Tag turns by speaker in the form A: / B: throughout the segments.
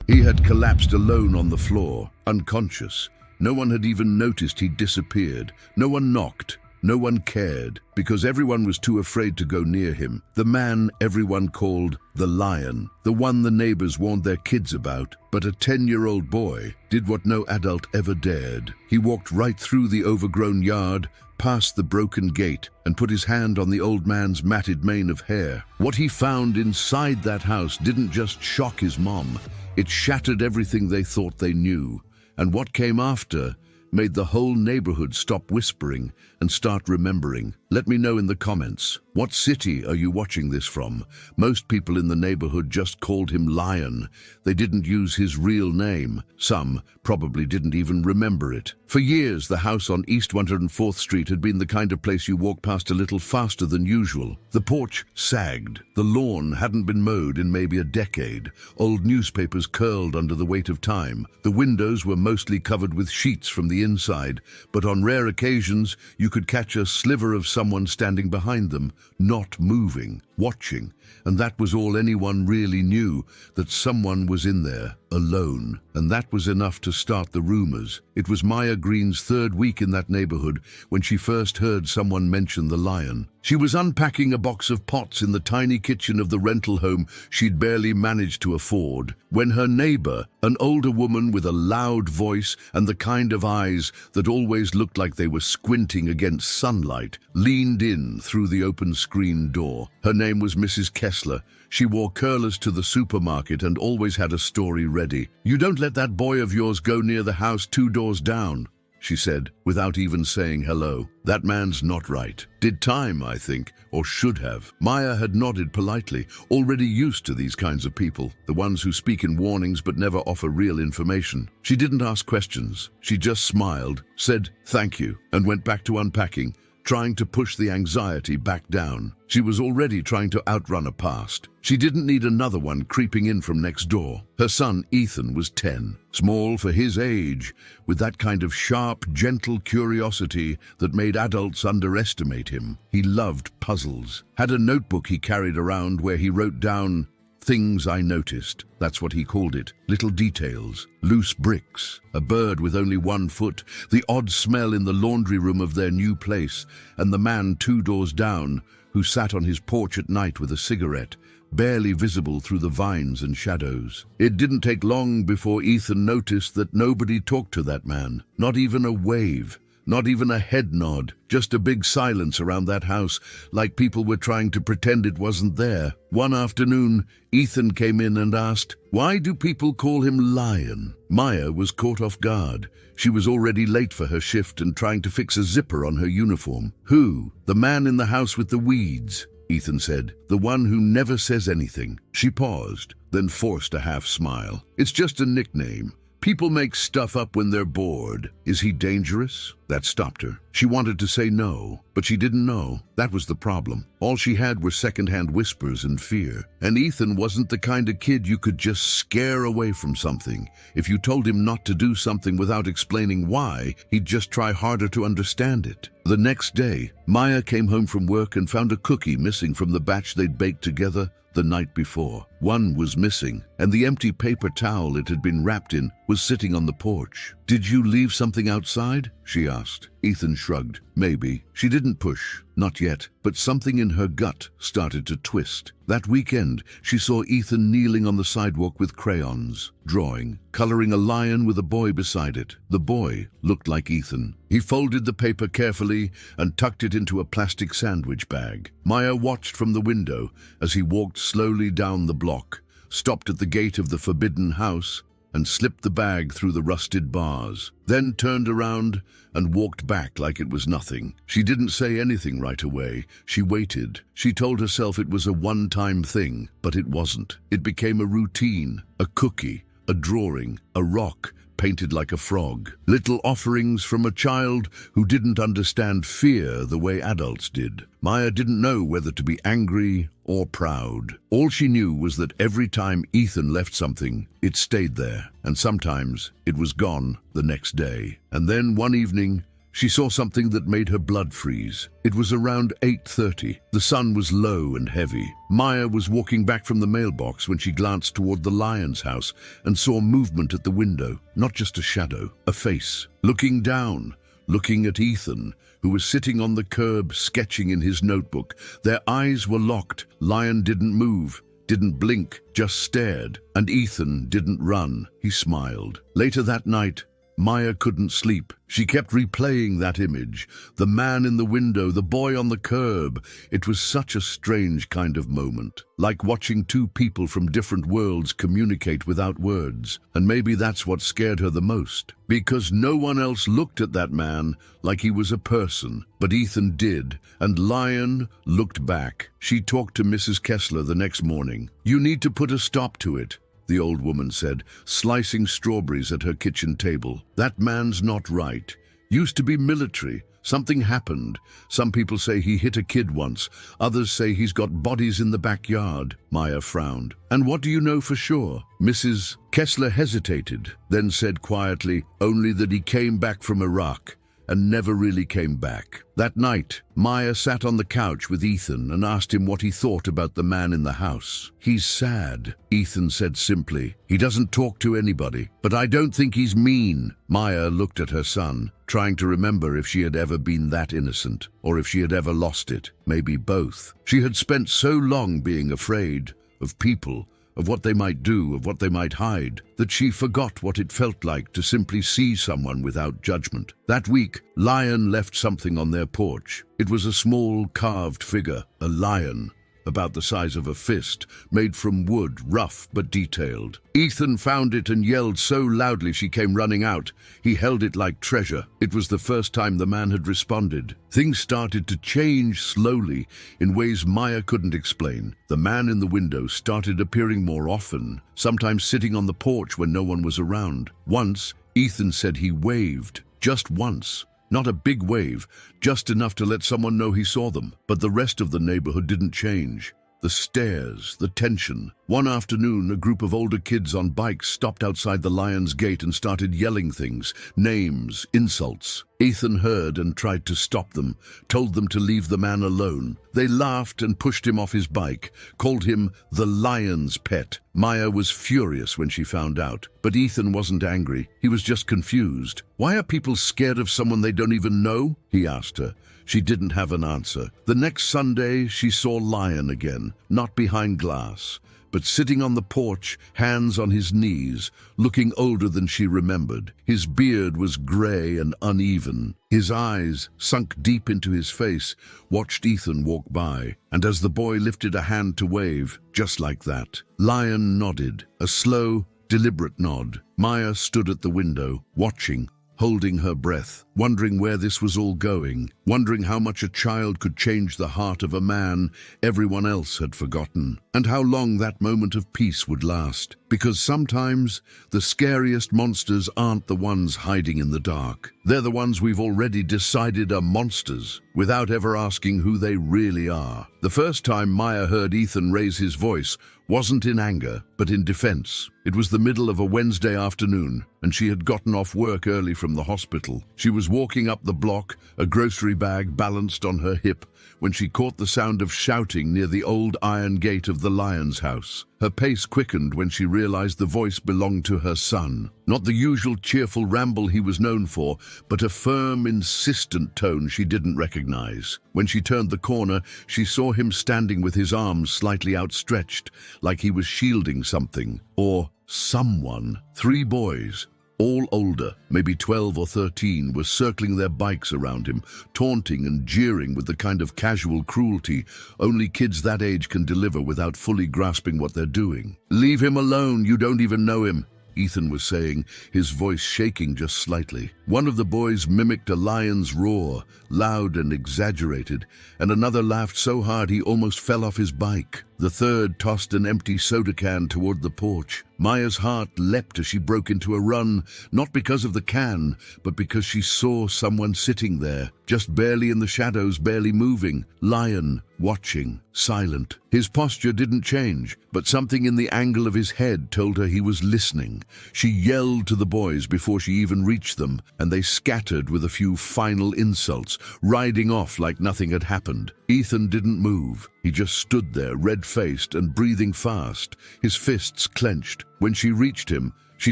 A: He had collapsed alone on the floor, unconscious. No one had even noticed he'd disappeared. No one knocked. No one cared, because everyone was too afraid to go near him. The man everyone called the Lion, the one the neighbors warned their kids about, but a 10-year-old boy did what no adult ever dared. He walked right through the overgrown yard, past the broken gate, and put his hand on the old man's matted mane of hair. What he found inside that house didn't just shock his mom, it shattered everything they thought they knew. And what came after made the whole neighborhood stop whispering and start remembering. Let me know in the comments. What city are you watching this from? Most people in the neighborhood just called him Lion. They didn't use his real name. Some probably didn't even remember it. For years, the house on East 104th Street had been the kind of place you walk past a little faster than usual. The porch sagged. The lawn hadn't been mowed in maybe a decade. Old newspapers curled under the weight of time. The windows were mostly covered with sheets from the inside, but on rare occasions, you could catch a sliver of someone standing behind them, not moving, watching, and that was all anyone really knew, that someone was in there, alone, and that was enough to start the rumors. It was Maya Green's third week in that neighborhood when she first heard someone mention the Lion. She was unpacking a box of pots in the tiny kitchen of the rental home she'd barely managed to afford, when her neighbor, an older woman with a loud voice and the kind of eyes that always looked like they were squinting against sunlight, leaned in through the open screen door. Her name was Mrs. Kessler. She wore curlers to the supermarket and always had a story ready. "You don't let that boy of yours go near the house 2 doors down," she said, without even saying hello. "That man's not right. Did time, I think, or should have." Maya had nodded politely, already used to these kinds of people, the ones who speak in warnings but never offer real information. She didn't ask questions. She just smiled, said thank you, and went back to unpacking, trying to push the anxiety back down. She was already trying to outrun a past. She didn't need another one creeping in from next door. Her son, Ethan, was 10, small for his age, with that kind of sharp, gentle curiosity that made adults underestimate him. He loved puzzles, had a notebook he carried around where he wrote down things I noticed. That's what he called it. Little details, loose bricks, a bird with only 1 foot, the odd smell in the laundry room of their new place, and the man 2 doors down who sat on his porch at night with a cigarette, barely visible through the vines and shadows. It didn't take long before Ethan noticed that nobody talked to that man, not even a wave. Not even a head nod, just a big silence around that house, like people were trying to pretend it wasn't there. One afternoon, Ethan came in and asked, "Why do people call him Lion?" Maya was caught off guard. She was already late for her shift and trying to fix a zipper on her uniform. "Who? The man in the house with the weeds," Ethan said. "The one who never says anything." She paused, then forced a half smile. "It's just a nickname. People make stuff up when they're bored." "Is he dangerous?" That stopped her. She wanted to say no, but she didn't know. That was the problem. All she had were secondhand whispers and fear. And Ethan wasn't the kind of kid you could just scare away from something. If you told him not to do something without explaining why, he'd just try harder to understand it. The next day, Maya came home from work and found a cookie missing from the batch they'd baked together the night before. One was missing, and the empty paper towel it had been wrapped in was sitting on the porch. "Did you leave something outside?" she asked. Ethan shrugged. "Maybe." She didn't push, not yet, but something in her gut started to twist. That weekend, she saw Ethan kneeling on the sidewalk with crayons, drawing, coloring a lion with a boy beside it. The boy looked like Ethan. He folded the paper carefully and tucked it into a plastic sandwich bag. Maya watched from the window as he walked slowly down the block, stopped at the gate of the forbidden house, and slipped the bag through the rusted bars, then turned around and walked back like it was nothing. She didn't say anything right away. She waited. She told herself it was a one-time thing, but it wasn't. It became a routine, a cookie, a drawing, a rock painted like a frog. Little offerings from a child who didn't understand fear the way adults did. Maya didn't know whether to be angry or proud. All she knew was that every time Ethan left something, it stayed there, and sometimes it was gone the next day. And then one evening, she saw something that made her blood freeze. It was around 8:30. The sun was low and heavy. Maya was walking back from the mailbox when she glanced toward the lion's house and saw movement at the window. Not just a shadow, a face. Looking down, looking at Ethan, who was sitting on the curb sketching in his notebook. Their eyes were locked. Lion didn't move, didn't blink, just stared. And Ethan didn't run. He smiled. Later that night, Maya couldn't sleep. She kept replaying that image. The man in the window, the boy on the curb. It was such a strange kind of moment, like watching two people from different worlds communicate without words. And maybe that's what scared her the most, because no one else looked at that man like he was a person. But Ethan did, and Lion looked back. She talked to Mrs. Kessler the next morning. "You need to put a stop to it," the old woman said, slicing strawberries at her kitchen table. "That man's not right. Used to be military. Something happened. Some people say he hit a kid once. Others say he's got bodies in the backyard." Maya frowned. "And what do you know for sure?" Mrs. Kessler hesitated, then said quietly, "Only that he came back from Iraq and never really came back." That night, Maya sat on the couch with Ethan and asked him what he thought about the man in the house. "He's sad," Ethan said simply. "He doesn't talk to anybody, but I don't think he's mean." Maya looked at her son, trying to remember if she had ever been that innocent, or if she had ever lost it. Maybe both. She had spent so long being afraid of people, of what they might do, of what they might hide, that she forgot what it felt like to simply see someone without judgment. That week, Lion left something on their porch. It was a small carved figure, a lion, about the size of a fist, made from wood, rough but detailed. Ethan found it and yelled so loudly she came running out. He held it like treasure. It was the first time the man had responded. Things started to change slowly, in ways Maya couldn't explain. The man in the window started appearing more often, sometimes sitting on the porch when no one was around. Once, Ethan said he waved, just once. Not a big wave, just enough to let someone know he saw them. But the rest of the neighborhood didn't change. The stares, the tension. One afternoon, a group of older kids on bikes stopped outside the Lion's gate and started yelling things, names, insults. Ethan heard and tried to stop them, told them to leave the man alone. They laughed and pushed him off his bike, called him the lion's pet. Maya was furious when she found out, but Ethan wasn't angry. He was just confused. "Why are people scared of someone they don't even know?" he asked her. She didn't have an answer. The next Sunday, she saw Lion again, not behind glass, but sitting on the porch, hands on his knees, looking older than she remembered. His beard was gray and uneven. His eyes, sunk deep into his face, watched Ethan walk by. And as the boy lifted a hand to wave, just like that, Lion nodded, a slow, deliberate nod. Maya stood at the window, watching, holding her breath, wondering where this was all going, wondering how much a child could change the heart of a man everyone else had forgotten, and how long that moment of peace would last. Because sometimes the scariest monsters aren't the ones hiding in the dark. They're the ones we've already decided are monsters, without ever asking who they really are. The first time Maya heard Ethan raise his voice wasn't in anger, but in defense. It was the middle of a Wednesday afternoon, and she had gotten off work early from the hospital. She was walking up the block, a grocery bag balanced on her hip, when she caught the sound of shouting near the old iron gate of the Lion's house. Her pace quickened when she realized the voice belonged to her son. Not the usual cheerful ramble he was known for, but a firm, insistent tone she didn't recognize. When she turned the corner, she saw him standing with his arms slightly outstretched, like he was shielding something, or someone. 3 boys, all older, maybe 12 or 13, were circling their bikes around him, taunting and jeering with the kind of casual cruelty only kids that age can deliver without fully grasping what they're doing. "Leave him alone, you don't even know him," Ethan was saying, his voice shaking just slightly. One of the boys mimicked a lion's roar, loud and exaggerated, and another laughed so hard he almost fell off his bike. The third tossed an empty soda can toward the porch. Maya's heart leapt as she broke into a run, not because of the can, but because she saw someone sitting there, just barely in the shadows, barely moving. Lion, watching, silent. His posture didn't change, but something in the angle of his head told her he was listening. She yelled to the boys before she even reached them, and they scattered with a few final insults, riding off like nothing had happened. Ethan didn't move. He just stood there, red-faced and breathing fast, his fists clenched. When she reached him, she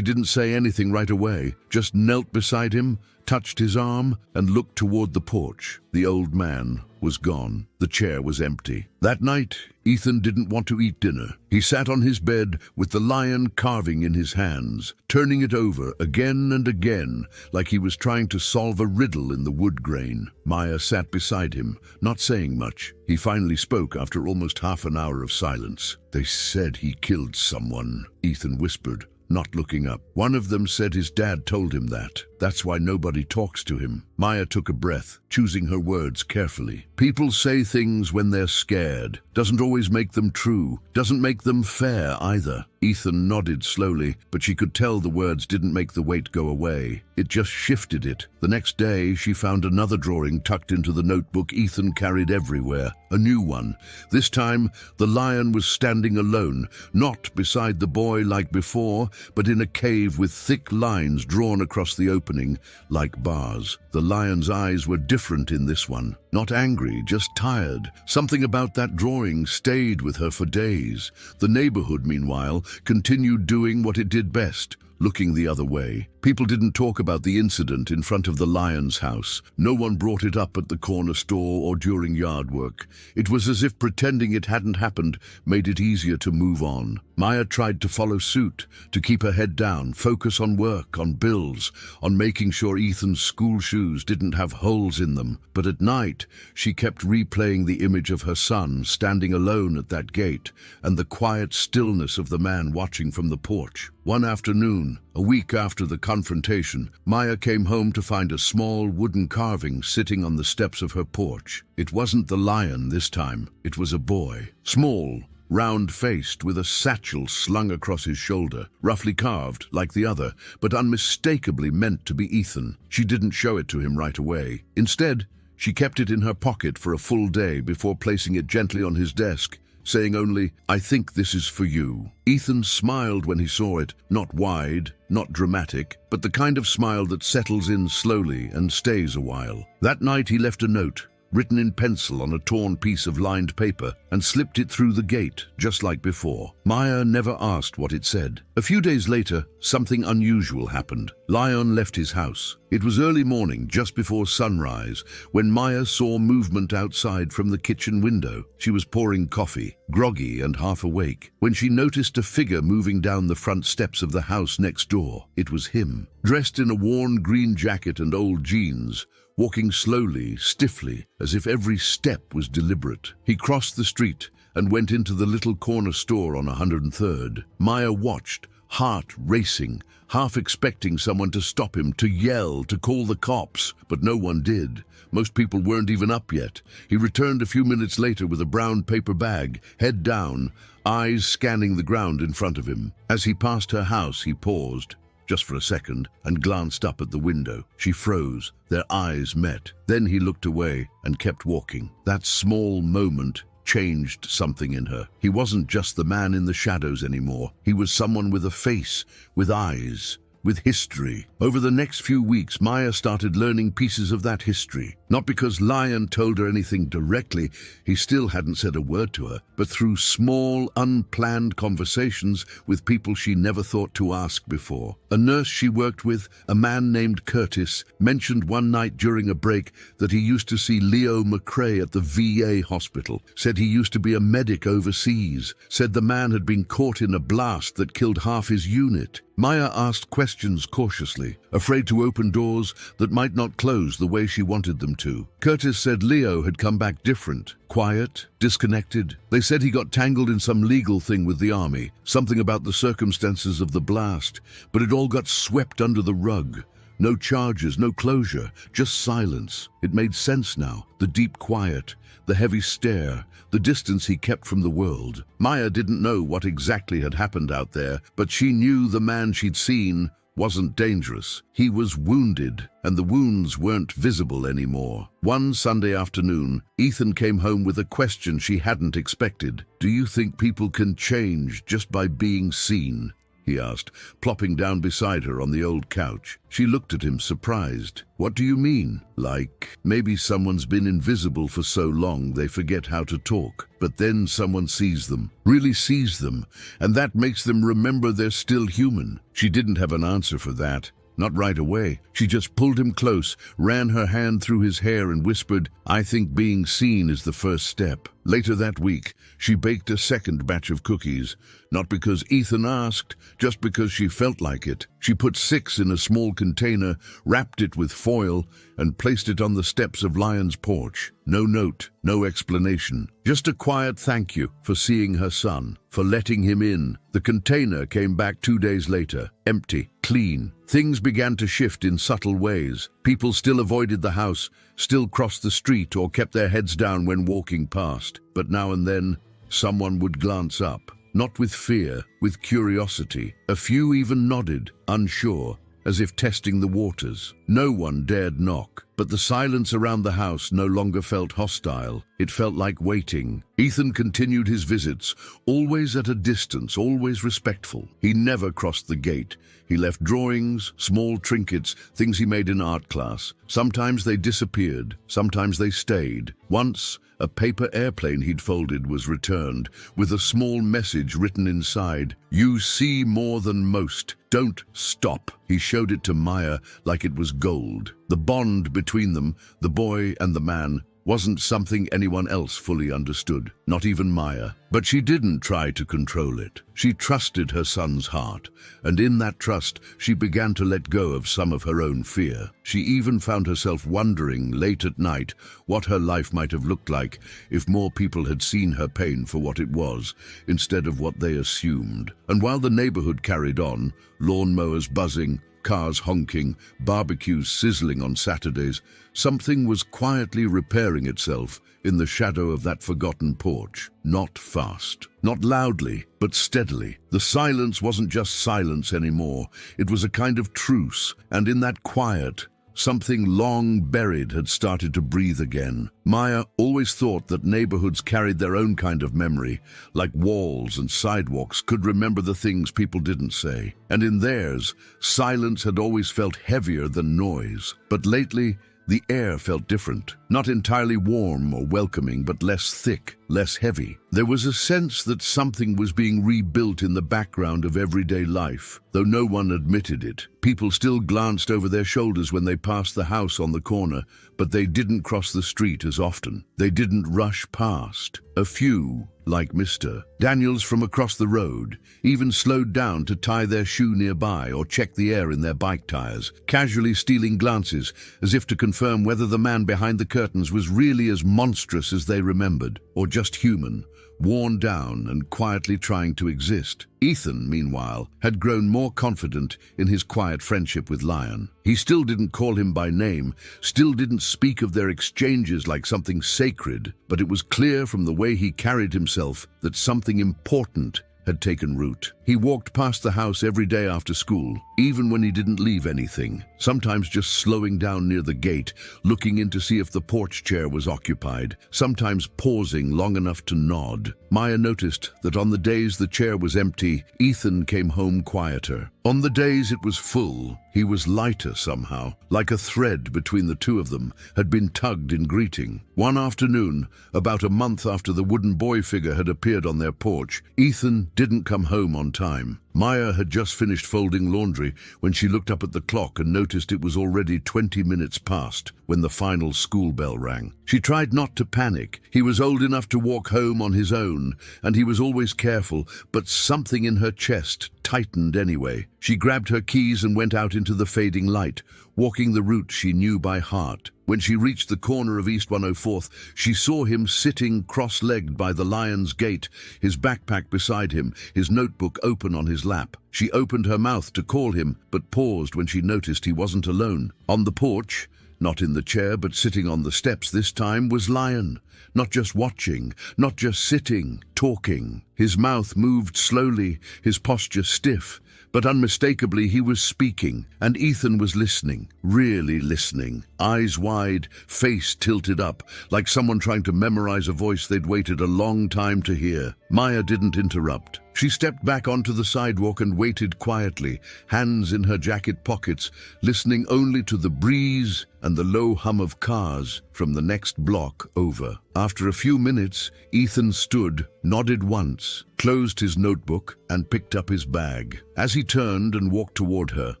A: didn't say anything right away, just knelt beside him, touched his arm, and looked toward the porch. The old man was gone. The chair was empty. That night, Ethan didn't want to eat dinner. He sat on his bed with the lion carving in his hands, turning it over again and again, like he was trying to solve a riddle in the wood grain. Maya sat beside him, not saying much. He finally spoke after almost half an hour of silence. "They said he killed someone," Ethan whispered, not looking up. "One of them said his dad told him that. That's why nobody talks to him." Maya took a breath, choosing her words carefully. "People say things when they're scared. Doesn't always make them true. Doesn't make them fair either." Ethan nodded slowly, but she could tell the words didn't make the weight go away. It just shifted it. The next day, she found another drawing tucked into the notebook Ethan carried everywhere. A new one. This time, the lion was standing alone, not beside the boy like before, but in a cave with thick lines drawn across the opening, like bars. The lion's eyes were different in this one. Not angry, just tired. Something about that drawing stayed with her for days. The neighborhood, meanwhile, continued doing what it did best, looking the other way. People didn't talk about the incident in front of the lion's house. No one brought it up at the corner store or during yard work. It was as if pretending it hadn't happened made it easier to move on. Maya tried to follow suit, to keep her head down, focus on work, on bills, on making sure Ethan's school shoes didn't have holes in them. But at night, she kept replaying the image of her son standing alone at that gate, and the quiet stillness of the man watching from the porch. One afternoon, a week after the confrontation, Maya came home to find a small wooden carving sitting on the steps of her porch. It wasn't the lion this time. It was a boy. Small, round-faced, with a satchel slung across his shoulder, roughly carved like the other, but unmistakably meant to be Ethan. She didn't show it to him right away. Instead, she kept it in her pocket for a full day before placing it gently on his desk, saying only, "I think this is for you." Ethan smiled when he saw it, not wide, not dramatic, but the kind of smile that settles in slowly and stays a while. That night he left a note, written in pencil on a torn piece of lined paper, and slipped it through the gate, just like before. Maya never asked what it said. A few days later, something unusual happened. Lion left his house. It was early morning, just before sunrise, when Maya saw movement outside from the kitchen window. She was pouring coffee, groggy and half awake, when she noticed a figure moving down the front steps of the house next door. It was him, dressed in a worn green jacket and old jeans, walking slowly, stiffly, as if every step was deliberate. He crossed the street and went into the little corner store on 103rd. Maya watched, heart racing, half expecting someone to stop him, to yell, to call the cops, but no one did. Most people weren't even up yet. He returned a few minutes later with a brown paper bag, head down, eyes scanning the ground in front of him. As he passed her house, he paused, just for a second, and glanced up at the window. She froze. Their eyes met. Then he looked away and kept walking. That small moment changed something in her. He wasn't just the man in the shadows anymore. He was someone with a face, with eyes, with history. Over the next few weeks, Maya started learning pieces of that history. Not because Lion told her anything directly, he still hadn't said a word to her, but through small, unplanned conversations with people she never thought to ask before. A nurse she worked with, a man named Curtis, mentioned one night during a break that he used to see Leo McRae at the VA hospital, said he used to be a medic overseas, said the man had been caught in a blast that killed half his unit. Maya asked questions cautiously, afraid to open doors that might not close the way she wanted them to. Curtis said Leo had come back different, quiet, disconnected. They said he got tangled in some legal thing with the army, something about the circumstances of the blast, but it all got swept under the rug. No charges, no closure, just silence. It made sense now. The deep quiet, the heavy stare, the distance he kept from the world. Maya didn't know what exactly had happened out there, but she knew the man she'd seen wasn't dangerous. He was wounded, and the wounds weren't visible anymore. One Sunday afternoon, Ethan came home with a question she hadn't expected. "Do you think people can change just by being seen?" he asked, plopping down beside her on the old couch. She looked at him, surprised. "What do you mean?" "Like, maybe someone's been invisible for so long they forget how to talk. But then someone sees them, really sees them, and that makes them remember they're still human." She didn't have an answer for that. Not right away. She just pulled him close, ran her hand through his hair and whispered, "I think being seen is the first step." Later that week, she baked a second batch of cookies, not because Ethan asked, just because she felt like it. She put 6 in a small container, wrapped it with foil, and placed it on the steps of Lion's porch. No note, no explanation, just a quiet thank you for seeing her son, for letting him in. The container came back 2 days later, empty, clean. Things began to shift in subtle ways. People still avoided the house, still crossed the street or kept their heads down when walking past. But now and then, someone would glance up, not with fear, with curiosity. A few even nodded, unsure, as if testing the waters. No one dared knock, but the silence around the house no longer felt hostile. It felt like waiting. Ethan continued his visits, always at a distance, always respectful. He never crossed the gate. He left drawings, small trinkets, things he made in art class. Sometimes they disappeared, sometimes they stayed. Once, a paper airplane he'd folded was returned, with a small message written inside. "You see more than most. Don't stop." He showed it to Maya like it was gold. The bond between them, the boy and the man, wasn't something anyone else fully understood, not even Maya. But she didn't try to control it. She trusted her son's heart, and in that trust, she began to let go of some of her own fear. She even found herself wondering late at night what her life might have looked like if more people had seen her pain for what it was, instead of what they assumed. And while the neighborhood carried on, lawnmowers buzzing, cars honking, barbecues sizzling on Saturdays, something was quietly repairing itself in the shadow of that forgotten porch. Not fast, not loudly, but steadily. The silence wasn't just silence anymore. It was a kind of truce, and in that quiet, something long buried had started to breathe again. Maya always thought that neighborhoods carried their own kind of memory, like walls and sidewalks could remember the things people didn't say. And in theirs, silence had always felt heavier than noise. But lately, the air felt different, not entirely warm or welcoming, but less thick, less heavy. There was a sense that something was being rebuilt in the background of everyday life. Though no one admitted it, people still glanced over their shoulders when they passed the house on the corner, but they didn't cross the street as often. They didn't rush past. A few, like Mr. Daniels from across the road, even slowed down to tie their shoe nearby or check the air in their bike tires, casually stealing glances as if to confirm whether the man behind the curtains was really as monstrous as they remembered, or just human, worn down and quietly trying to exist. Ethan, meanwhile, had grown more confident in his quiet friendship with Lion. He still didn't call him by name, still didn't speak of their exchanges like something sacred, but it was clear from the way he carried himself that something important had taken root. He walked past the house every day after school, even when he didn't leave anything, sometimes just slowing down near the gate, looking in to see if the porch chair was occupied, sometimes pausing long enough to nod. Maya noticed that on the days the chair was empty, Ethan came home quieter. On the days it was full, he was lighter somehow, like a thread between the two of them had been tugged in greeting. One afternoon, about a month after the wooden boy figure had appeared on their porch, Ethan didn't come home on time. Maya had just finished folding laundry when she looked up at the clock and noticed it was already 20 minutes past when the final school bell rang. She tried not to panic. He was old enough to walk home on his own, and he was always careful, but something in her chest tightened anyway. She grabbed her keys and went out into the fading light, walking the route she knew by heart. When she reached the corner of East 104th, she saw him sitting cross-legged by the Lion's Gate, his backpack beside him, his notebook open on his lap. She opened her mouth to call him, but paused when she noticed he wasn't alone. On the porch, not in the chair but sitting on the steps this time, was Lion. Not just watching, not just sitting, talking. His mouth moved slowly, his posture stiff, but unmistakably he was speaking, and Ethan was listening, really listening, eyes wide, face tilted up, like someone trying to memorize a voice they'd waited a long time to hear. Maya didn't interrupt. She stepped back onto the sidewalk and waited quietly, hands in her jacket pockets, listening only to the breeze and the low hum of cars from the next block over. After a few minutes, Ethan stood, nodded once, closed his notebook, and picked up his bag. As he turned and walked toward her,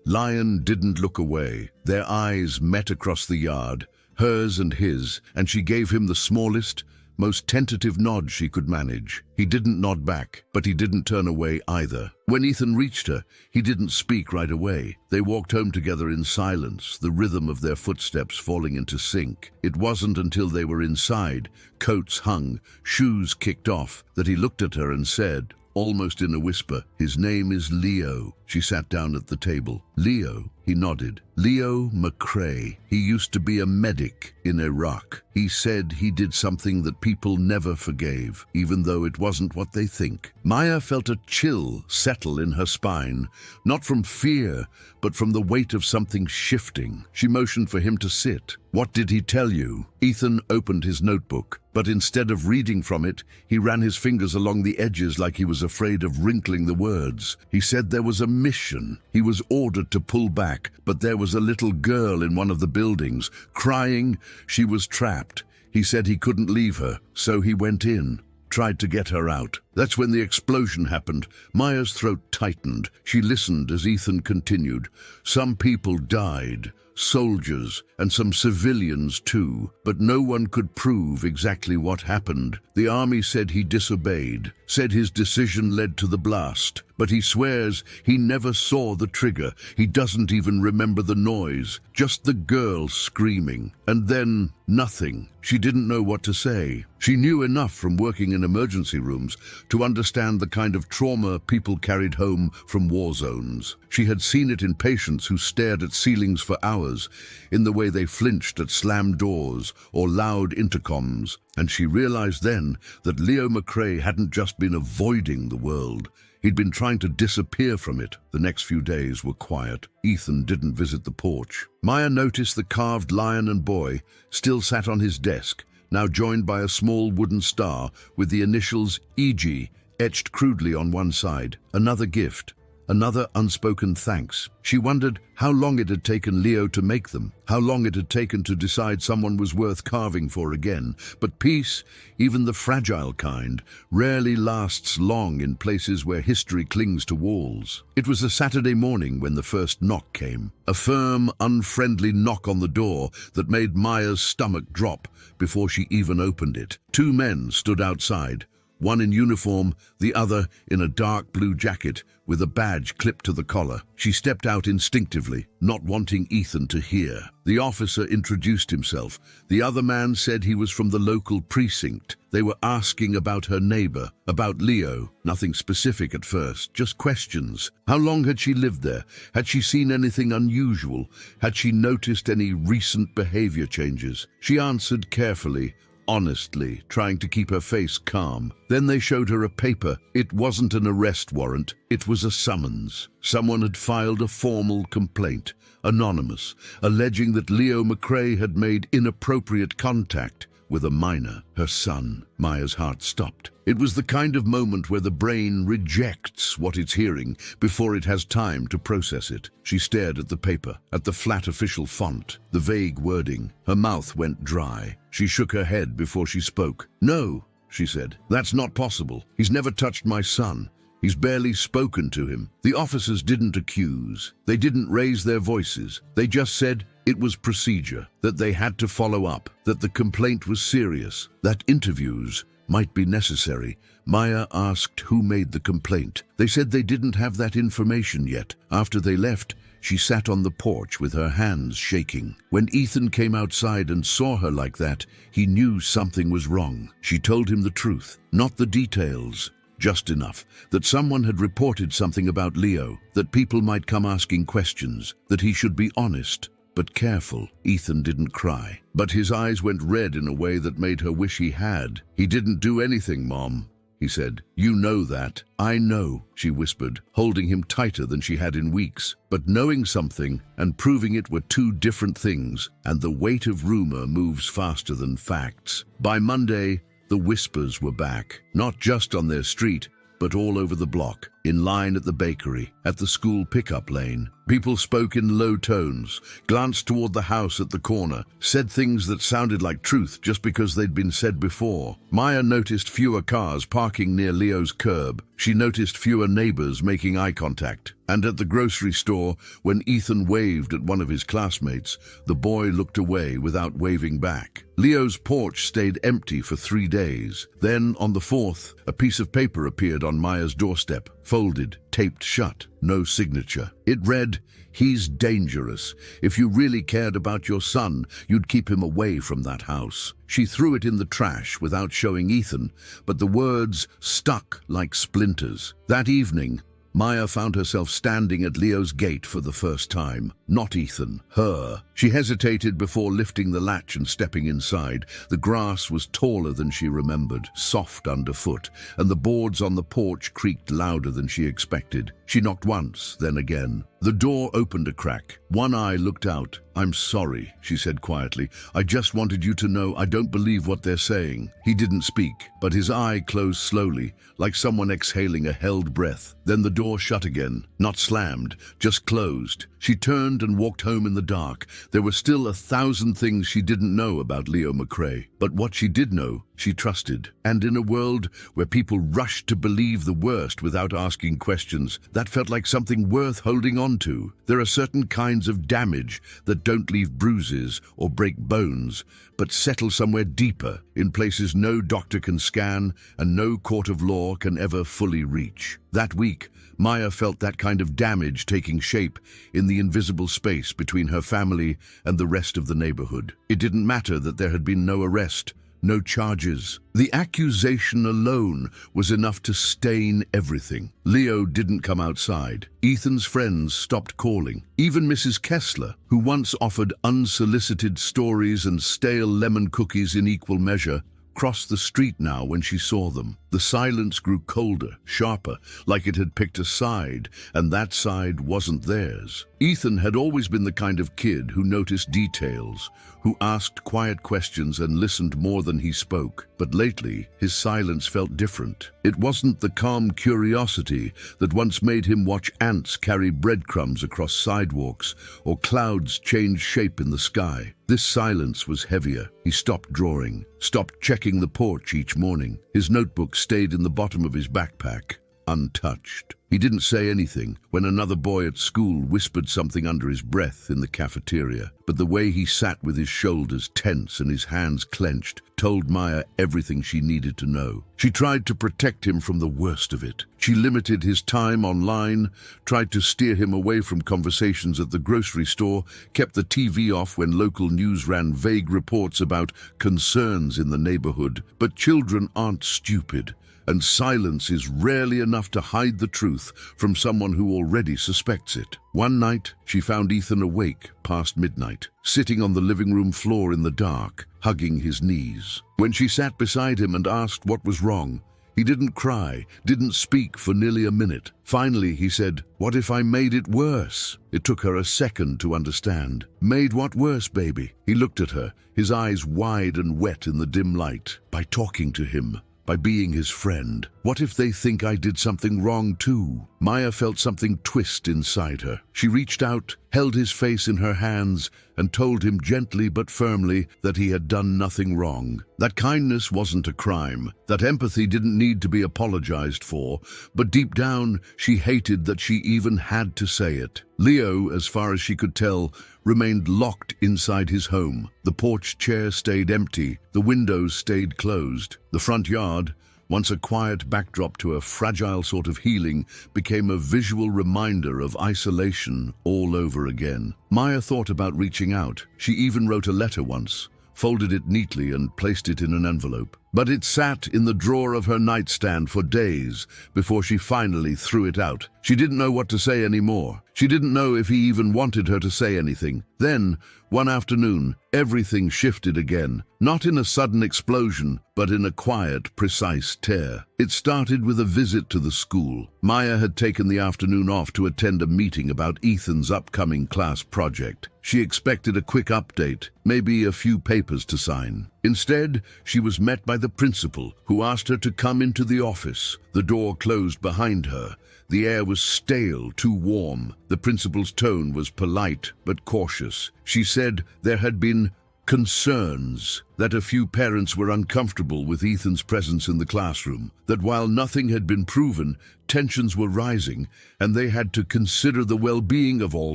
A: Lion didn't look away. Their eyes met across the yard, hers and his, and she gave him the smallest, most tentative nod she could manage. He didn't nod back, but he didn't turn away either. When Ethan reached her, he didn't speak right away. They walked home together in silence, the rhythm of their footsteps falling into sync. It wasn't until they were inside, coats hung, shoes kicked off, that he looked at her and said, almost in a whisper, "His name is Leo." She sat down at the table. "Leo?" He nodded. "Leo McRae. He used to be a medic in Iraq. He said he did something that people never forgave, even though it wasn't what they think." Maya felt a chill settle in her spine, not from fear, but from the weight of something shifting. She motioned for him to sit. "What did he tell you?" Ethan opened his notebook, but instead of reading from it, he ran his fingers along the edges like he was afraid of wrinkling the words. He said there was a mission. He was ordered to pull back, but there was a little girl in one of the buildings, crying. She was trapped. He said he couldn't leave her, so he went in, tried to get her out. That's when the explosion happened. Maya's throat tightened. She listened as Ethan continued. "Some people died, soldiers, and some civilians too, but no one could prove exactly what happened. The army said he disobeyed, said his decision led to the blast, but he swears he never saw the trigger. He doesn't even remember the noise, just the girl screaming. And then nothing." She didn't know what to say. She knew enough from working in emergency rooms to understand the kind of trauma people carried home from war zones. She had seen it in patients who stared at ceilings for hours, in the way they flinched at slammed doors or loud intercoms, and she realized then that Leo McRae hadn't just been avoiding the world. He'd been trying to disappear from it. The next few days were quiet. Ethan didn't visit the porch. Maya noticed the carved lion and boy still sat on his desk, now joined by a small wooden star with the initials EG etched crudely on one side. Another gift, another unspoken thanks. She wondered how long it had taken Leo to make them, how long it had taken to decide someone was worth carving for again. But peace, even the fragile kind, rarely lasts long in places where history clings to walls. It was a Saturday morning when the first knock came, a firm, unfriendly knock on the door that made Maya's stomach drop before she even opened it. Two men stood outside, one in uniform, the other in a dark blue jacket with a badge clipped to the collar. She stepped out instinctively, not wanting Ethan to hear. The officer introduced himself. The other man said he was from the local precinct. They were asking about her neighbor, about Leo. Nothing specific at first, just questions. How long had she lived there? Had she seen anything unusual? Had she noticed any recent behavior changes? She answered carefully, honestly, trying to keep her face calm. Then they showed her a paper. It wasn't an arrest warrant, it was a summons. Someone had filed a formal complaint, anonymous, alleging that Leo McRae had made inappropriate contact with a minor, her son. Maya's heart stopped. It was the kind of moment where the brain rejects what it's hearing before it has time to process it. She stared at the paper, at the flat official font, the vague wording. Her mouth went dry. She shook her head before she spoke. "No," she said, "that's not possible. He's never touched my son. He's barely spoken to him." The officers didn't accuse. They didn't raise their voices. They just said it was procedure, that they had to follow up, that the complaint was serious, that interviews might be necessary. Maya asked who made the complaint. They said they didn't have that information yet. After they left, She sat on the porch with her hands shaking. When Ethan came outside and saw her like that, he knew something was wrong. She told him the truth, not the details, just enough that someone had reported something about Leo, that people might come asking questions, that he should be honest, but careful. Ethan didn't cry, but his eyes went red in a way that made her wish he had. "He didn't do anything, Mom," he said. "You know that." "I know," she whispered, holding him tighter than she had in weeks. But knowing something and proving it were two different things, and the weight of rumor moves faster than facts. By Monday, the whispers were back, not just on their street, but all over the block, in line at the bakery, at the school pickup lane. People spoke in low tones, glanced toward the house at the corner, said things that sounded like truth just because they'd been said before. Maya noticed fewer cars parking near Leo's curb. She noticed fewer neighbors making eye contact. And at the grocery store, when Ethan waved at one of his classmates, the boy looked away without waving back. Leo's porch stayed empty for 3 days. Then, on the 4th, a piece of paper appeared on Maya's doorstep, folded, taped shut, no signature. It read, "He's dangerous. If you really cared about your son, you'd keep him away from that house." She threw it in the trash without showing Ethan, but the words stuck like splinters. That evening, Maya found herself standing at Leo's gate for the first time. Not Ethan, her. She hesitated before lifting the latch and stepping inside. The grass was taller than she remembered, soft underfoot, and the boards on the porch creaked louder than she expected. She knocked once, then again. The door opened a crack. One eye looked out. "I'm sorry," she said quietly. "I just wanted you to know I don't believe what they're saying." He didn't speak, but his eye closed slowly, like someone exhaling a held breath. Then the door shut again, not slammed, just closed. She turned and walked home in the dark. There were still 1,000 things she didn't know about Leo McRae, but what she did know, she trusted. And in a world where people rushed to believe the worst without asking questions, that felt like something worth holding on to. There are certain kinds of damage that don't leave bruises or break bones, but settle somewhere deeper, in places no doctor can scan and no court of law can ever fully reach. That week, Maya felt that kind of damage taking shape in the invisible space between her family and the rest of the neighborhood. It didn't matter that there had been no arrest, no charges. The accusation alone was enough to stain everything. Leo didn't come outside. Ethan's friends stopped calling. Even Mrs. Kessler, who once offered unsolicited stories and stale lemon cookies in equal measure, crossed the street now when she saw them. The silence grew colder, sharper, like it had picked a side, and that side wasn't theirs. Ethan had always been the kind of kid who noticed details, who asked quiet questions and listened more than he spoke. But lately, his silence felt different. It wasn't the calm curiosity that once made him watch ants carry breadcrumbs across sidewalks or clouds change shape in the sky. This silence was heavier. He stopped drawing, stopped checking the porch each morning. His notebook stayed in the bottom of his backpack, untouched. He didn't say anything when another boy at school whispered something under his breath in the cafeteria, but the way he sat with his shoulders tense and his hands clenched told Maya everything she needed to know. She tried to protect him from the worst of it. She limited his time online, tried to steer him away from conversations at the grocery store, kept the TV off when local news ran vague reports about concerns in the neighborhood. But children aren't stupid, and silence is rarely enough to hide the truth from someone who already suspects it. One night, she found Ethan awake past midnight, sitting on the living room floor in the dark, hugging his knees. When she sat beside him and asked what was wrong, he didn't cry, didn't speak for nearly a minute. Finally, he said, "What if I made it worse?" It took her a second to understand. "Made what worse, baby?" He looked at her, his eyes wide and wet in the dim light. "By talking to him, by being his friend. What if they think I did something wrong too?" Maya felt something twist inside her. She reached out, held his face in her hands, and told him gently but firmly that he had done nothing wrong. That kindness wasn't a crime. That empathy didn't need to be apologized for. But deep down, she hated that she even had to say it. Leo, as far as she could tell, remained locked inside his home. The porch chair stayed empty. The windows stayed closed. The front yard, once a quiet backdrop to a fragile sort of healing, became a visual reminder of isolation all over again. Maya thought about reaching out. She even wrote a letter once, folded it neatly and placed it in an envelope. But it sat in the drawer of her nightstand for days before she finally threw it out. She didn't know what to say anymore. She didn't know if he even wanted her to say anything. Then, one afternoon, everything shifted again. Not in a sudden explosion, but in a quiet, precise tear. It started with a visit to the school. Maya had taken the afternoon off to attend a meeting about Ethan's upcoming class project. She expected a quick update, maybe a few papers to sign. Instead, she was met by the principal, who asked her to come into the office. The door closed behind her. The air was stale, too warm. The principal's tone was polite but cautious. She said there had been concerns, that a few parents were uncomfortable with Ethan's presence in the classroom, that while nothing had been proven, tensions were rising, and they had to consider the well-being of all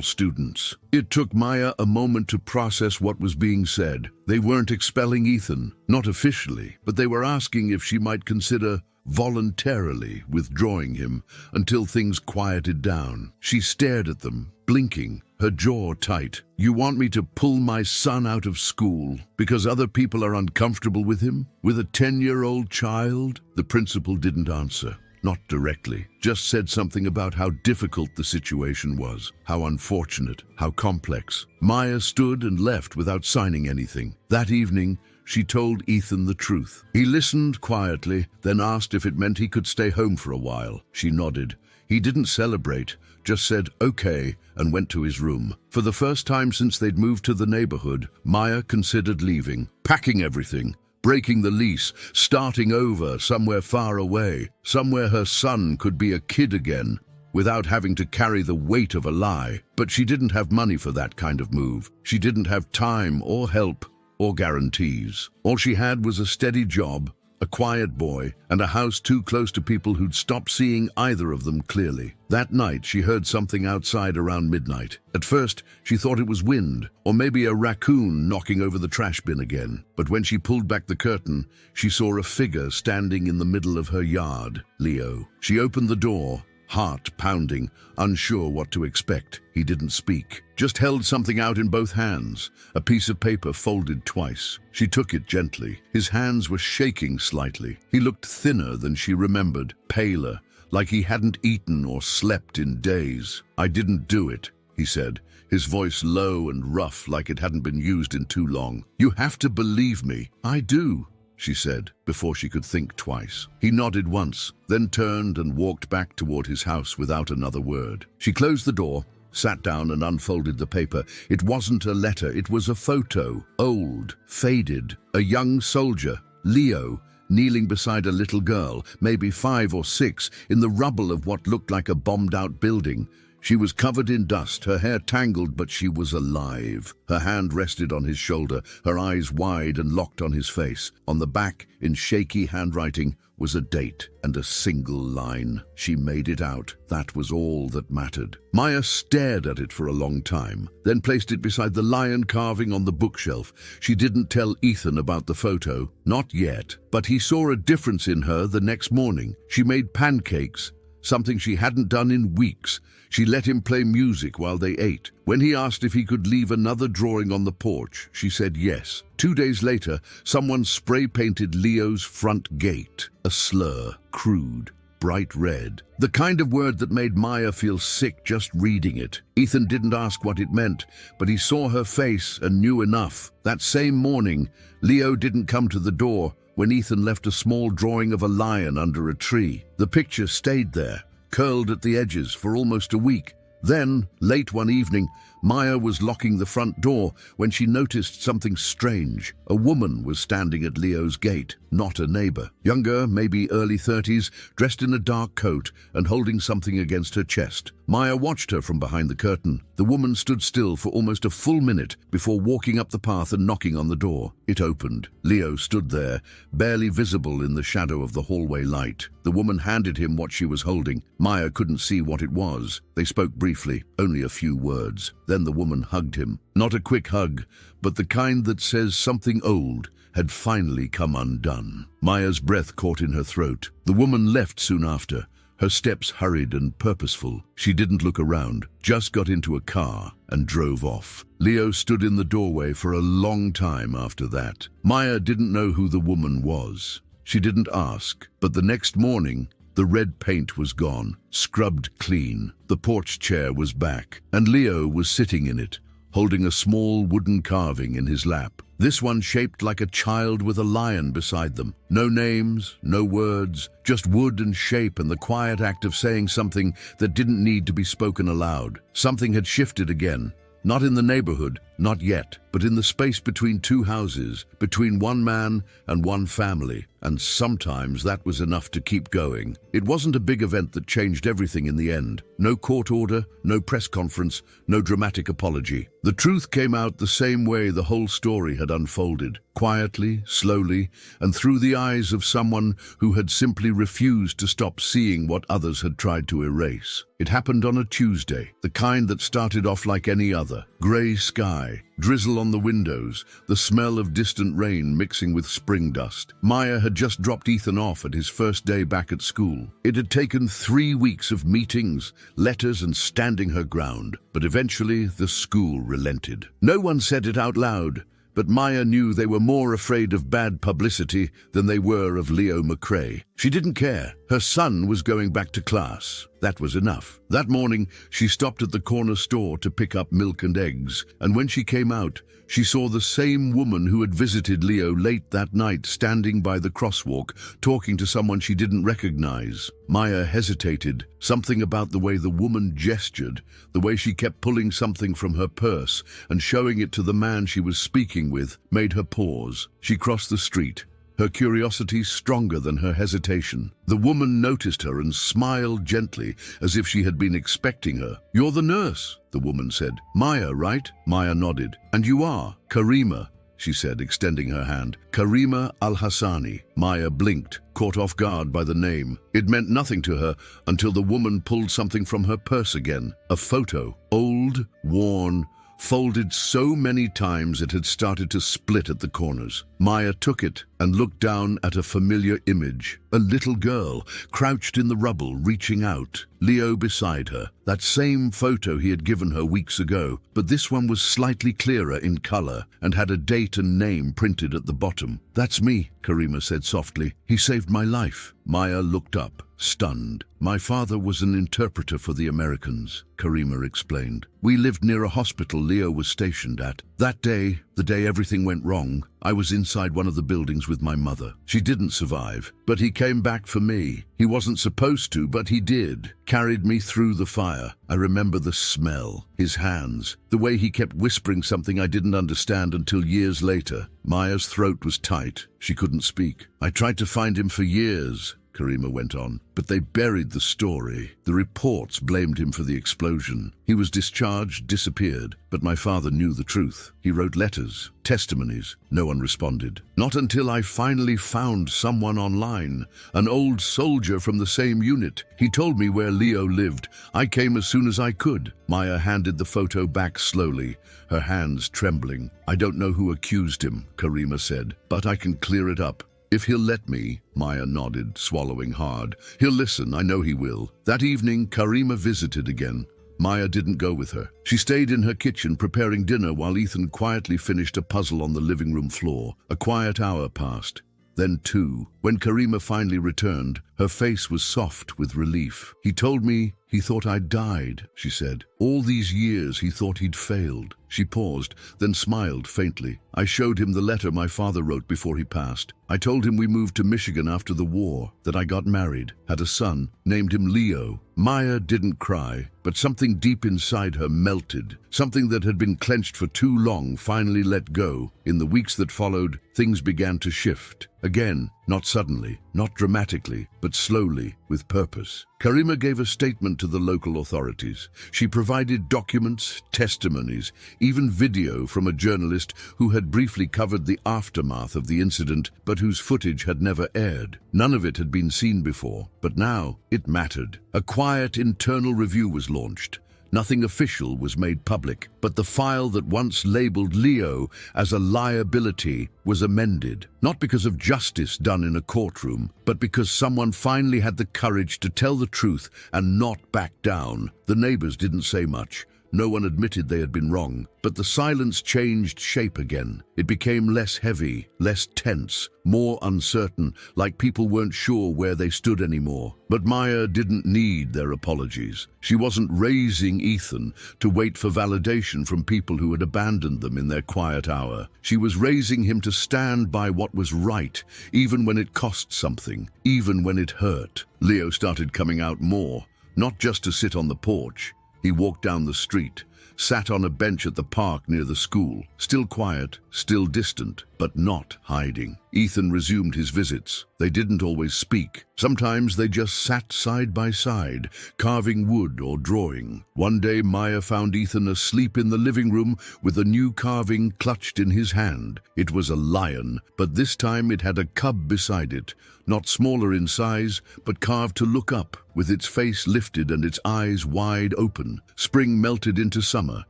A: students. It took Maya a moment to process what was being said. They weren't expelling Ethan, not officially, but they were asking if she might consider voluntarily withdrawing him until things quieted down. She stared at them, blinking, her jaw tight. "You want me to pull my son out of school because other people are uncomfortable with him? With a 10-year-old child?" The principal didn't answer. Not directly, just said something about how difficult the situation was, how unfortunate, how complex. Maya stood and left without signing anything. That evening, she told Ethan the truth. He listened quietly, then asked if it meant he could stay home for a while. She nodded. He didn't celebrate, just said okay and went to his room. For the first time since they'd moved to the neighborhood, Maya considered leaving, packing everything, breaking the lease, starting over somewhere far away, somewhere her son could be a kid again, without having to carry the weight of a lie. But she didn't have money for that kind of move. She didn't have time or help or guarantees. All she had was a steady job, a quiet boy, and a house too close to people who'd stopped seeing either of them clearly. That night, she heard something outside around midnight. At first, she thought it was wind, or maybe a raccoon knocking over the trash bin again. But when she pulled back the curtain, she saw a figure standing in the middle of her yard, Leo. She opened the door, heart pounding, unsure what to expect. He didn't speak, just held something out in both hands, a piece of paper folded twice. She took it gently. His hands were shaking slightly. He looked thinner than she remembered, paler, like he hadn't eaten or slept in days. "I didn't do it," he said, his voice low and rough like it hadn't been used in too long. "You have to believe me." "I do," she said, before she could think twice. He nodded once, then turned and walked back toward his house without another word. She closed the door, sat down and unfolded the paper. It wasn't a letter, it was a photo, old, faded, a young soldier, Leo, kneeling beside a little girl, maybe 5 or 6, in the rubble of what looked like a bombed-out building. She was covered in dust, her hair tangled, but she was alive. Her hand rested on his shoulder, her eyes wide and locked on his face. On the back, in shaky handwriting, was a date and a single line. She made it out. That was all that mattered. Maya stared at it for a long time, then placed it beside the lion carving on the bookshelf. She didn't tell Ethan about the photo, not yet, but he saw a difference in her the next morning. She made pancakes, something she hadn't done in weeks. She let him play music while they ate. When he asked if he could leave another drawing on the porch, she said yes. 2 days later, someone spray-painted Leo's front gate, a slur, crude, bright red. The kind of word that made Maya feel sick just reading it. Ethan didn't ask what it meant, but he saw her face and knew enough. That same morning, Leo didn't come to the door when Ethan left a small drawing of a lion under a tree. The picture stayed there, curled at the edges, for almost a week. Then, late one evening, Maya was locking the front door when she noticed something strange. A woman was standing at Leo's gate, not a neighbor. Younger, maybe early 30s, dressed in a dark coat and holding something against her chest. Maya watched her from behind the curtain. The woman stood still for almost a full minute before walking up the path and knocking on the door. It opened. Leo stood there, barely visible in the shadow of the hallway light. The woman handed him what she was holding. Maya couldn't see what it was. They spoke briefly, only a few words. Then the woman hugged him. Not a quick hug, but the kind that says something old had finally come undone. Maya's breath caught in her throat. The woman left soon after, her steps hurried and purposeful. She didn't look around, just got into a car and drove off. Leo stood in the doorway for a long time after that. Maya didn't know who the woman was. She didn't ask, but the next morning, the red paint was gone, scrubbed clean. The porch chair was back, and Leo was sitting in it, holding a small wooden carving in his lap. This one shaped like a child with a lion beside them. No names, no words, just wood and shape and the quiet act of saying something that didn't need to be spoken aloud. Something had shifted again. Not in the neighborhood, not yet, but in the space between two houses, between one man and one family. And sometimes that was enough to keep going. It wasn't a big event that changed everything in the end. No court order, no press conference, no dramatic apology. The truth came out the same way the whole story had unfolded, quietly, slowly, and through the eyes of someone who had simply refused to stop seeing what others had tried to erase. It happened on a Tuesday, the kind that started off like any other. Gray sky, drizzle on the windows, the smell of distant rain mixing with spring dust. Maya had just dropped Ethan off at his first day back at school. It had taken 3 weeks of meetings, letters, and standing her ground, but eventually the school relented. No one said it out loud, but Maya knew they were more afraid of bad publicity than they were of Leo McRae. She didn't care. Her son was going back to class. That was enough. That morning, she stopped at the corner store to pick up milk and eggs, and when she came out, she saw the same woman who had visited Leo late that night standing by the crosswalk, talking to someone she didn't recognize. Maya hesitated. Something about the way the woman gestured, the way she kept pulling something from her purse and showing it to the man she was speaking with, made her pause. She crossed the street, her curiosity stronger than her hesitation. The woman noticed her and smiled gently, as if she had been expecting her. "You're the nurse," the woman said. "Maya, right?" Maya nodded. "And you are?" "Karima," she said, extending her hand. "Karima Al-Hassani." Maya blinked, caught off guard by the name. It meant nothing to her until the woman pulled something from her purse again. A photo, old, worn, folded so many times it had started to split at the corners. Maya took it and looked down at a familiar image. A little girl, crouched in the rubble, reaching out. Leo beside her. That same photo he had given her weeks ago, but this one was slightly clearer in color and had a date and name printed at the bottom. "That's me," Karima said softly. "He saved my life." Maya looked up, stunned. "My father was an interpreter for the Americans," Karima explained. "We lived near a hospital Leo was stationed at. That day, the day everything went wrong, I was inside one of the buildings with my mother. She didn't survive, but he came back for me. He wasn't supposed to, but he did. Carried me through the fire. I remember the smell, his hands, the way he kept whispering something I didn't understand until years later." Maya's throat was tight. She couldn't speak. "I tried to find him for years," Karima went on, "but they buried the story. The reports blamed him for the explosion. He was discharged, disappeared, but my father knew the truth. He wrote letters, testimonies. No one responded. Not until I finally found someone online, an old soldier from the same unit. He told me where Leo lived. I came as soon as I could." Maya handed the photo back slowly, her hands trembling. "I don't know who accused him," Karima said, "but I can clear it up. If he'll let me," Maya nodded, swallowing hard. "He'll listen, I know he will." That evening, Karima visited again. Maya didn't go with her. She stayed in her kitchen preparing dinner while Ethan quietly finished a puzzle on the living room floor. A quiet hour passed. Then 2. When Karima finally returned, her face was soft with relief. "He told me he thought I'd died," she said. "All these years he thought he'd failed." She paused, then smiled faintly. "I showed him the letter my father wrote before he passed. I told him we moved to Michigan after the war, that I got married, had a son, named him Leo." Maya didn't cry, but something deep inside her melted. Something that had been clenched for too long finally let go. In the weeks that followed, things began to shift. Again, Not suddenly, not dramatically, but slowly, with purpose. Karima gave a statement to the local authorities. She provided documents, testimonies, even video from a journalist who had briefly covered the aftermath of the incident, but whose footage had never aired. None of it had been seen before, but now it mattered. A quiet internal review was launched. Nothing official was made public, but the file that once labeled Leo as a liability was amended, not because of justice done in a courtroom, but because someone finally had the courage to tell the truth and not back down. The neighbors didn't say much. No one admitted they had been wrong, but the silence changed shape again. It became less heavy, less tense, more uncertain, like people weren't sure where they stood anymore. But Maya didn't need their apologies. She wasn't raising Ethan to wait for validation from people who had abandoned them in their quiet hour. She was raising him to stand by what was right, even when it cost something, even when it hurt. Leo started coming out more, not just to sit on the porch. He walked down the street, sat on a bench at the park near the school, still quiet, still distant, but not hiding. Ethan resumed his visits. They didn't always speak. Sometimes they just sat side by side, carving wood or drawing. One day Maya found Ethan asleep in the living room with a new carving clutched in his hand. It was a lion, but this time it had a cub beside it, not smaller in size, but carved to look up, with its face lifted and its eyes wide open. Spring melted into summer,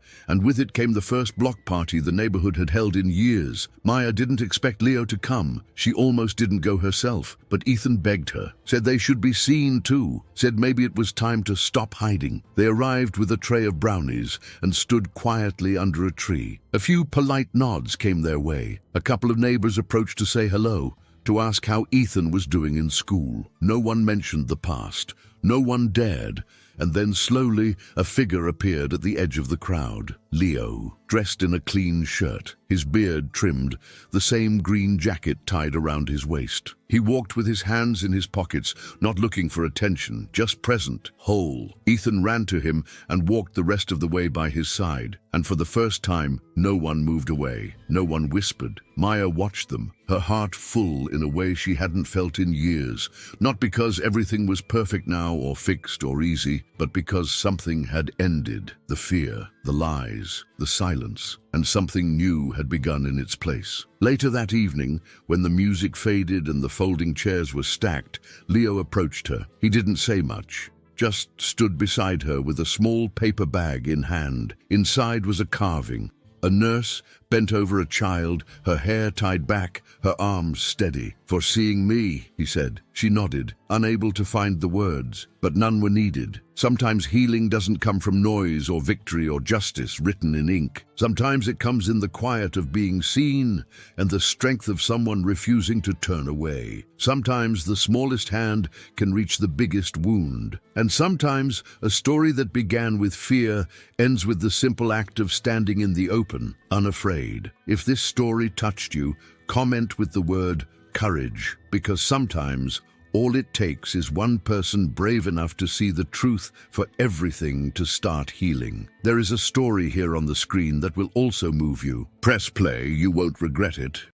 A: and with it came the first block party the neighborhood had held in years. Maya didn't expect Leo to come. She almost didn't go herself, but Ethan begged her, said they should be seen too, said maybe it was time to stop hiding. They arrived with a tray of brownies and stood quietly under a tree. A few polite nods came their way. A couple of neighbors approached to say hello, to ask how Ethan was doing in school. No one mentioned the past. No one dared. And then slowly a figure appeared at the edge of the crowd. Leo, dressed in a clean shirt, his beard trimmed, the same green jacket tied around his waist. He walked with his hands in his pockets, not looking for attention, just present, whole. Ethan ran to him and walked the rest of the way by his side. And for the first time, no one moved away. No one whispered. Maya watched them, her heart full in a way she hadn't felt in years. Not because everything was perfect now or fixed or easy, but because something had ended. The fear, the lies, the silence, and something new had begun in its place. Later that evening, when the music faded and the folding chairs were stacked, Leo approached her. He didn't say much, just stood beside her with a small paper bag in hand. Inside was a carving. A nurse bent over a child, her hair tied back, her arms steady. "Foreseeing me," he said. She nodded, unable to find the words, but none were needed. Sometimes healing doesn't come from noise or victory or justice written in ink. Sometimes it comes in the quiet of being seen and the strength of someone refusing to turn away. Sometimes the smallest hand can reach the biggest wound. And sometimes a story that began with fear ends with the simple act of standing in the open, unafraid. If this story touched you, comment with the word courage, because sometimes all it takes is one person brave enough to see the truth for everything to start healing. There is a story here on the screen that will also move you. Press play, you won't regret it.